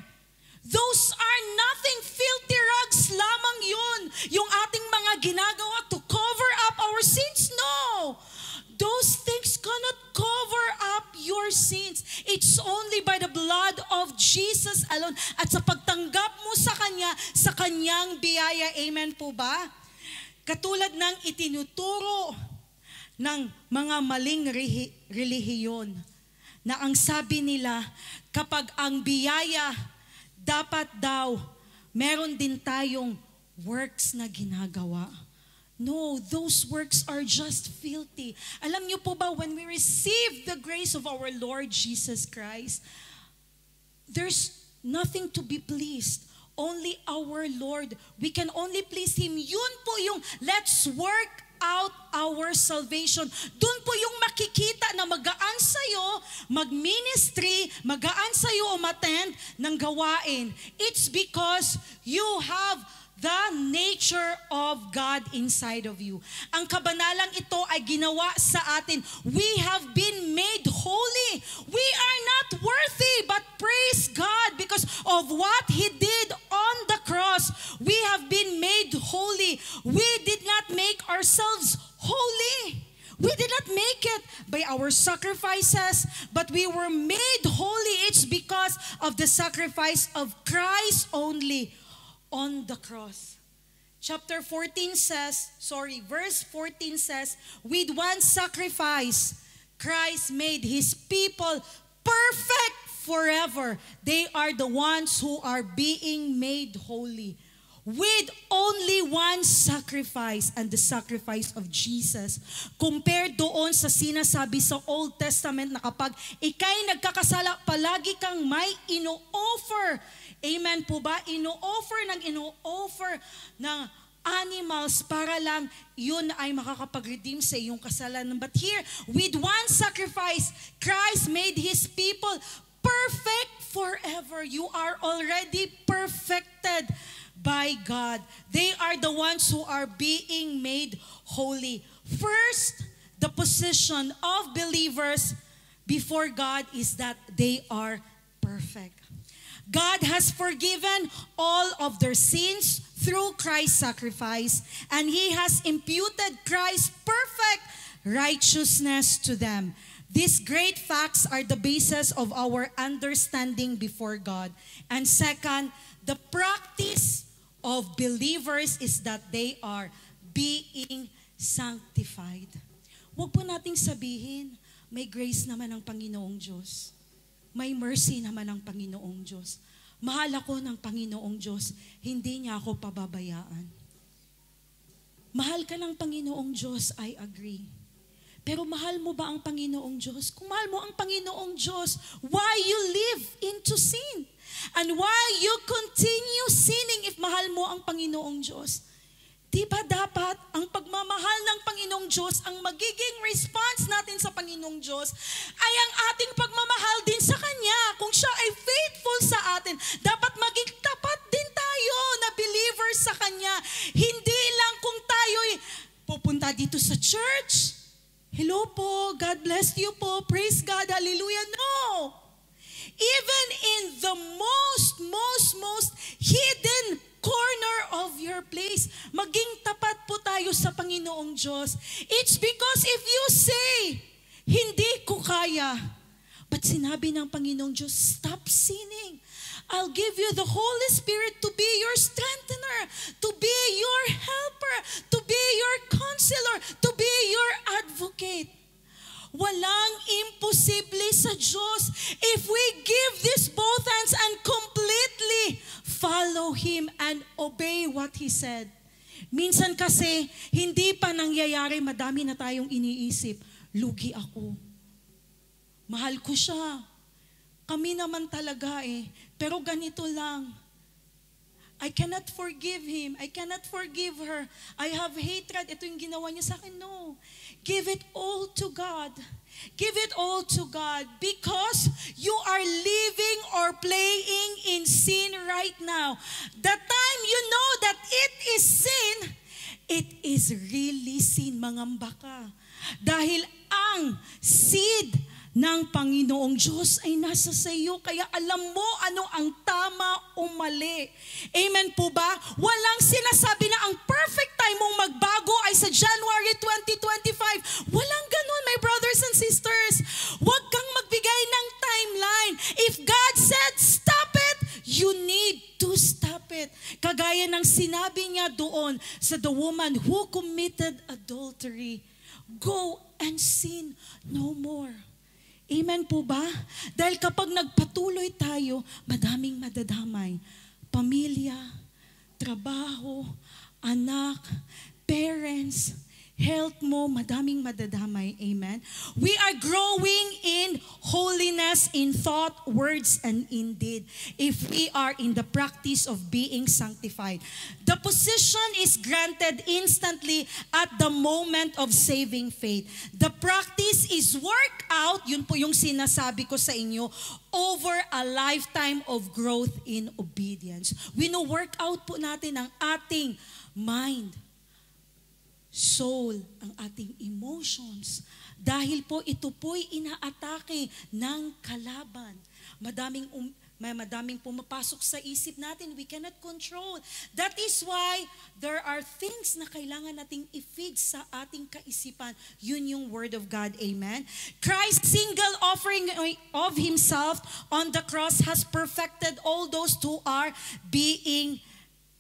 Those are nothing, filthy rags lamang yun. Yung ating mga ginagawa to cover up our sins, no. Those things cannot cover up your sins. It's only by the blood of Jesus alone. At sa pagtanggap mo sa Kanya, sa Kanyang biyaya. Amen po ba? Katulad ng itinuturo ng mga maling relihiyon, na ang sabi nila, kapag ang biyaya, dapat daw, meron din tayong works na ginagawa. No, those works are just filthy. Alam niyo po ba, when we receive the grace of our Lord Jesus Christ, there's nothing to be pleased. Only our Lord. We can only please Him. Yun po yung let's work out our salvation. Doon po yung makikita na magaan sa'yo, mag-ministry, magaan sa'yo umattend ng gawain. It's because you have the nature of God inside of you. Ang kabanalang ito ay ginawa sa atin. We have been made holy. We are not worthy, but praise God because of what He did on the cross. We have been made holy. We did not make ourselves holy. We did not make it by our sacrifices, but we were made holy. It's because of the sacrifice of Christ only on the cross. Verse 14 says, with one sacrifice, Christ made His people perfect forever. They are the ones who are being made holy. With only one sacrifice, and the sacrifice of Jesus. Compared doon sa sinasabi sa Old Testament na kapag ikay nagkakasala, palagi kang may ino-offer. Amen po ba? Ino-offer ng animals para lang yun ay makakapag-redeem sa iyong kasalanan. But here, with one sacrifice, Christ made His people perfect forever. You are already perfected by God. They are the ones who are being made holy. First, the position of believers before God is that they are perfect. God has forgiven all of their sins through Christ's sacrifice, and He has imputed Christ's perfect righteousness to them. These great facts are the basis of our understanding before God. And second, the practice of believers is that they are being sanctified. Huwag po nating sabihin, may grace naman ang Panginoong Diyos. May mercy naman ang Panginoong Diyos. Mahal ako ng Panginoong Diyos, hindi niya ako pababayaan. Mahal ka ng Panginoong Diyos, I agree. Pero mahal mo ba ang Panginoong Diyos? Kung mahal mo ang Panginoong Diyos, why you live into sin? And why you continue sinning if mahal mo ang Panginoong Diyos? Di ba dapat ang pagmamahal ng Panginoong Diyos, ang magiging response natin sa Panginoong Diyos, ay ang ating pagmamahal din sa Kanya. Kung Siya ay faithful sa atin, dapat maging tapat din tayo na believers sa Kanya. Hindi lang kung tayo'y pupunta dito sa church. Hello po, God bless you po, praise God, hallelujah. No! Even in the most hidden corner of your place, maging tapat po tayo sa Panginoon Diyos. It's because if you say, hindi ko kaya, but sinabi ng Panginoong Diyos, stop sinning. I'll give you the Holy Spirit to be your strengthener, to be your helper, to be your counselor, to be your advocate. Walang imposible sa Diyos if we give this both hands and completely follow Him and obey what He said. Minsan kasi, hindi pa nangyayari, madami na tayong iniisip, lugi ako. Mahal ko siya. Kami naman talaga pero ganito lang. I cannot forgive him. I cannot forgive her. I have hatred. Ito yung ginawa niya sa akin. No. Give it all to God. Give it all to God because you are living or playing in sin right now. The time you know that it is sin, it is really sin. Mangamba ka. Dahil ang seed ng Panginoong Diyos ay nasa sa iyo. Kaya alam mo ano ang tama o mali. Amen po ba? Walang sinasabi na ang perfect time mong magbago ay sa January 2025. Walang ganun, my brothers and sisters. Huwag kang magbigay ng timeline. If God said, stop it, you need to stop it. Kagaya ng sinabi niya doon sa the woman who committed adultery. Go and sin no more. Amen po ba? Dahil kapag nagpatuloy tayo, madaming madadamay. Pamilya, trabaho, anak, parents, health mo, madaming madadamay. Amen? We are growing in holiness in thought, words, and in deed if we are in the practice of being sanctified. The position is granted instantly at the moment of saving faith. The practice is worked out, yun po yung sinasabi ko sa inyo, over a lifetime of growth in obedience. Wino-work out po natin ang ating mind, soul, ang ating emotions. Dahil po ito po'y inaatake ng kalaban. Madaming pumapasok sa isip natin, we cannot control. That is why there are things na kailangan nating i-feed sa ating kaisipan. Yun yung Word of God. Amen? Christ's single offering of Himself on the cross has perfected all those who are being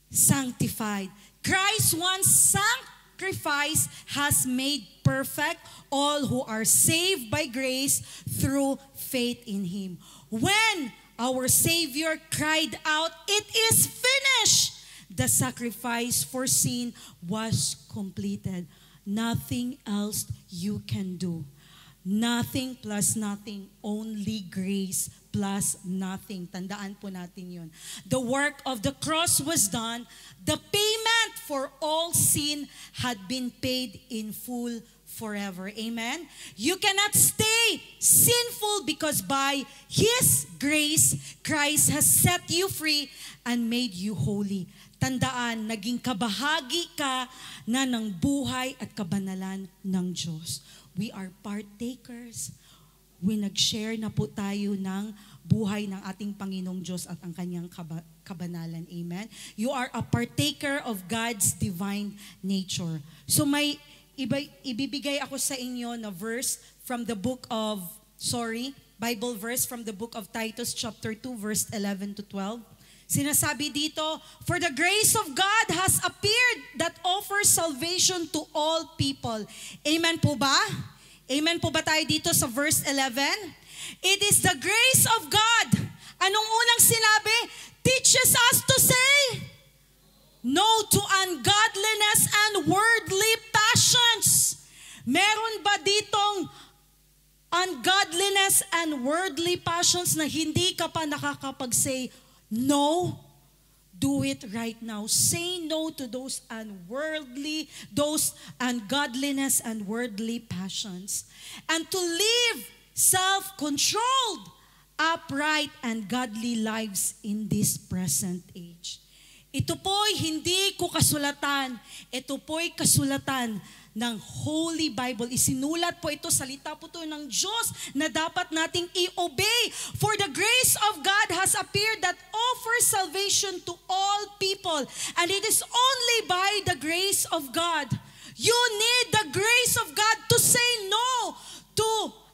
sanctified. Christ once sacrifice has made perfect all who are saved by grace through faith in Him. When our Savior cried out, "It is finished," the sacrifice for sin was completed. Nothing else you can do. Nothing plus nothing, only grace plus nothing. Tandaan po natin yun. The work of the cross was done. The payment for all sin had been paid in full forever. Amen? You cannot stay sinful because by His grace, Christ has set you free and made you holy. Tandaan, naging kabahagi ka na ng buhay at kabanalan ng Diyos. We are partakers. Nag-share na po tayo ng buhay ng ating Panginoong Diyos at ang kanyang kabanalan. Amen? You are a partaker of God's divine nature. So may ibibigay ako sa inyo na verse from the Bible verse from the book of Titus chapter 2 verse 11 to 12. Sinasabi dito, "For the grace of God has appeared that offers salvation to all people." Amen po ba? Amen po ba tayo dito sa verse 11? It is the grace of God. Anong unang sinabi? Teaches us to say no to ungodliness and worldly passions. Meron ba ditong ungodliness and worldly passions na hindi ka pa nakakapag-say no? Do it right now. Say no to those ungodliness and worldly passions. And to live self-controlled, upright, and godly lives in this present age. Ito po'y hindi ko kasulatan. Ito po'y kasulatan ng Holy Bible. Isinulat po ito, salita po ito ng Diyos na dapat nating i-obey. For the grace of God has appeared that offers salvation to all people. And it is only by the grace of God You need the grace of God to say no to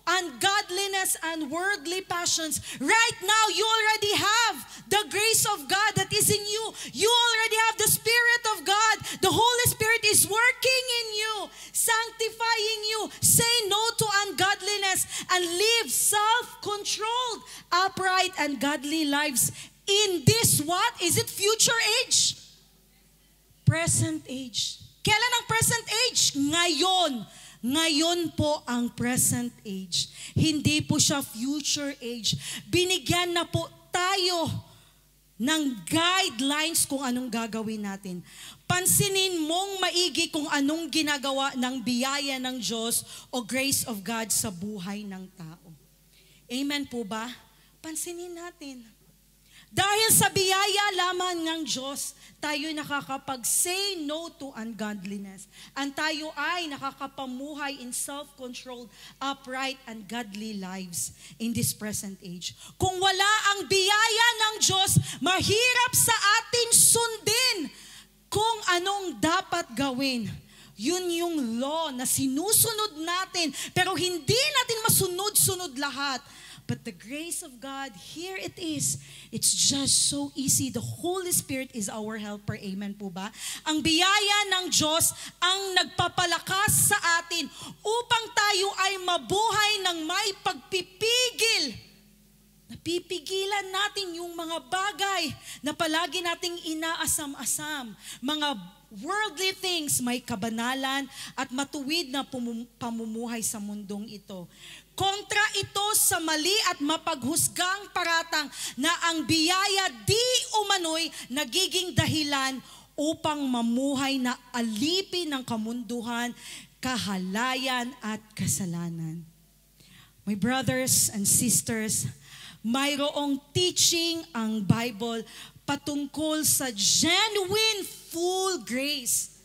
ungodliness and worldly passions. Right now, you already have the grace of God that is in you. You already have the Spirit of God. The Holy Spirit is working in you, sanctifying you. Say no to ungodliness and live self-controlled, upright, and godly lives in this what? Is it future age? Present age. Kailan ang present age? Ngayon. Ngayon po ang present age. Hindi po siya future age. Binigyan na po tayo ng guidelines kung anong gagawin natin. Pansinin mong maigi kung anong ginagawa ng biyaya ng Diyos o grace of God sa buhay ng tao. Amen po ba? Pansinin natin. Dahil sa biyaya lamang ng Diyos, tayo nakakapag-say no to ungodliness. And tayo ay nakakapamuhay in self-controlled, upright, and godly lives in this present age. Kung wala ang biyaya ng Diyos, mahirap sa atin sundin kung anong dapat gawin. Yun yung law na sinusunod natin, pero hindi natin masunod-sunod lahat. But the grace of God, here it is. It's just so easy. The Holy Spirit is our helper. Amen po ba? Ang biyaya ng Diyos ang nagpapalakas sa atin upang tayo ay mabuhay ng may pagpipigil. Napipigilan natin yung mga bagay na palagi nating inaasam-asam. Mga worldly things, may kabanalan at matuwid na pamumuhay sa mundong ito. Kontra ito sa mali at mapaghusgang paratang na ang biyaya di umano'y nagiging dahilan upang mamuhay na alipin ng kamunduhan, kahalayan at kasalanan. My brothers and sisters, mayroong teaching ang Bible patungkol sa genuine full grace.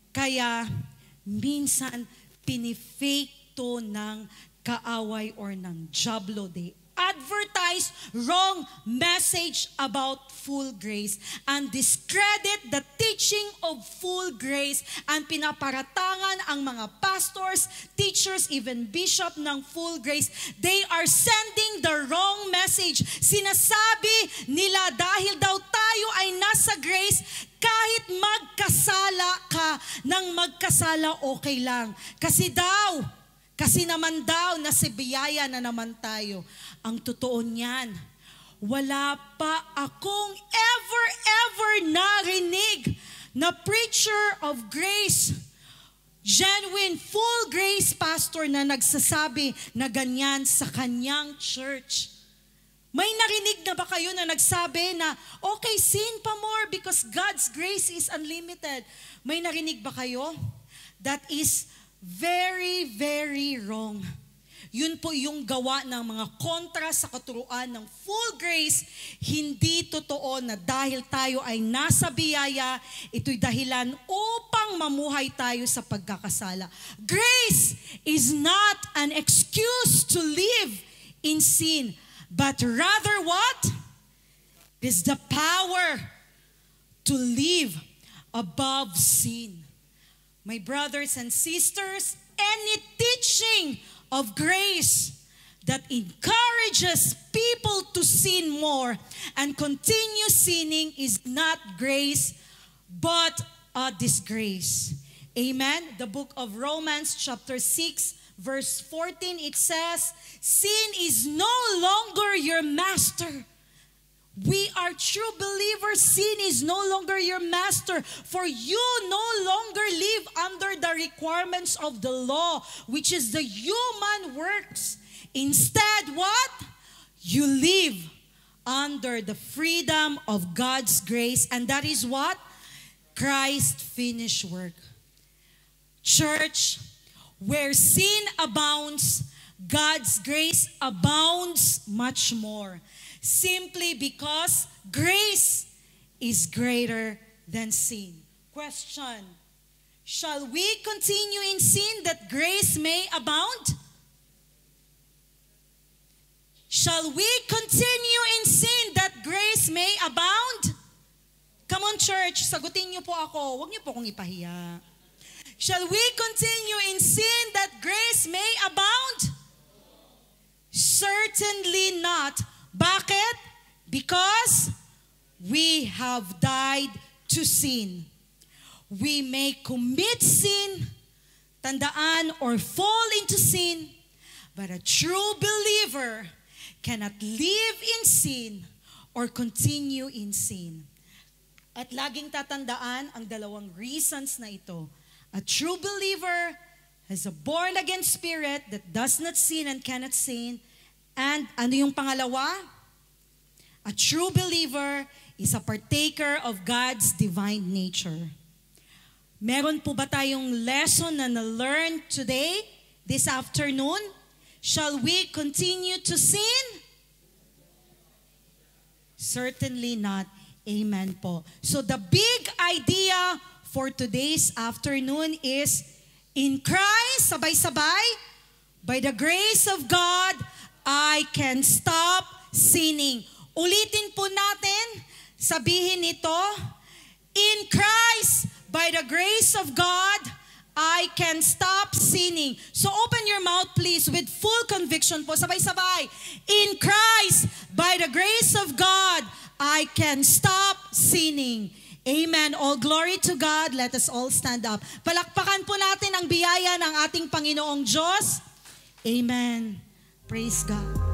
Kaya minsan pinifake to ng kaaway or ng jablo. They advertise wrong message about full grace and discredit the teaching of full grace and pinaparatangan ang mga pastors, teachers, even bishop ng full grace. They are sending the wrong message. Sinasabi nila dahil daw tayo ay nasa grace, kahit magkasala ka, nang magkasala okay lang. Kasi naman daw, nasa biyaya na naman tayo. Ang totoo niyan, wala pa akong ever narinig na preacher of grace, genuine, full grace pastor na nagsasabi na ganyan sa kanyang church. May narinig na ba kayo na nagsabi na, okay, sin pa more because God's grace is unlimited? May narinig ba kayo? That is very wrong. Yun po yung gawa ng mga kontra sa katuruan ng full grace. Hindi totoo na dahil tayo ay nasa biyaya, ito'y dahilan upang mamuhay tayo sa pagkakasala. Grace is not an excuse to live in sin, but rather what? It is the power to live above sin. My brothers and sisters, any teaching of grace that encourages people to sin more and continue sinning is not grace, but a disgrace. Amen? The book of Romans chapter 6, verse 14, it says, sin is no longer your master. We are true believers. Sin is no longer your master, for you no longer live under the requirements of the law, which is the human works. Instead, what? You live under the freedom of God's grace, and that is what? Christ's finished work. Church, where sin abounds, God's grace abounds much more. Simply because grace is greater than sin. Question: shall we continue in sin that grace may abound? Shall we continue in sin that grace may abound? Come on, church, sagutin niyo po ako. Huwag niyo po akong ipahiya. Shall we continue in sin that grace may abound? Certainly not. Bakit? Because we have died to sin. We may commit sin, tandaan, or fall into sin, but a true believer cannot live in sin or continue in sin. At laging tatandaan ang dalawang reasons na ito. A true believer has a born-again spirit that does not sin and cannot sin. And ano yung pangalawa? A true believer is a partaker of God's divine nature. Meron po ba tayong lesson na na-learn today, this afternoon? Shall we continue to sin? Certainly not. Amen po. So the big idea for today's afternoon is, in Christ, sabay-sabay, by the grace of God, I can stop sinning. Ulitin po natin, sabihin ito, in Christ, by the grace of God, I can stop sinning. So open your mouth please with full conviction po, sabay-sabay. In Christ, by the grace of God, I can stop sinning. Amen. All glory to God. Let us all stand up. Palakpakan po natin ang biyaya ng ating Panginoong Diyos. Amen. Praise God.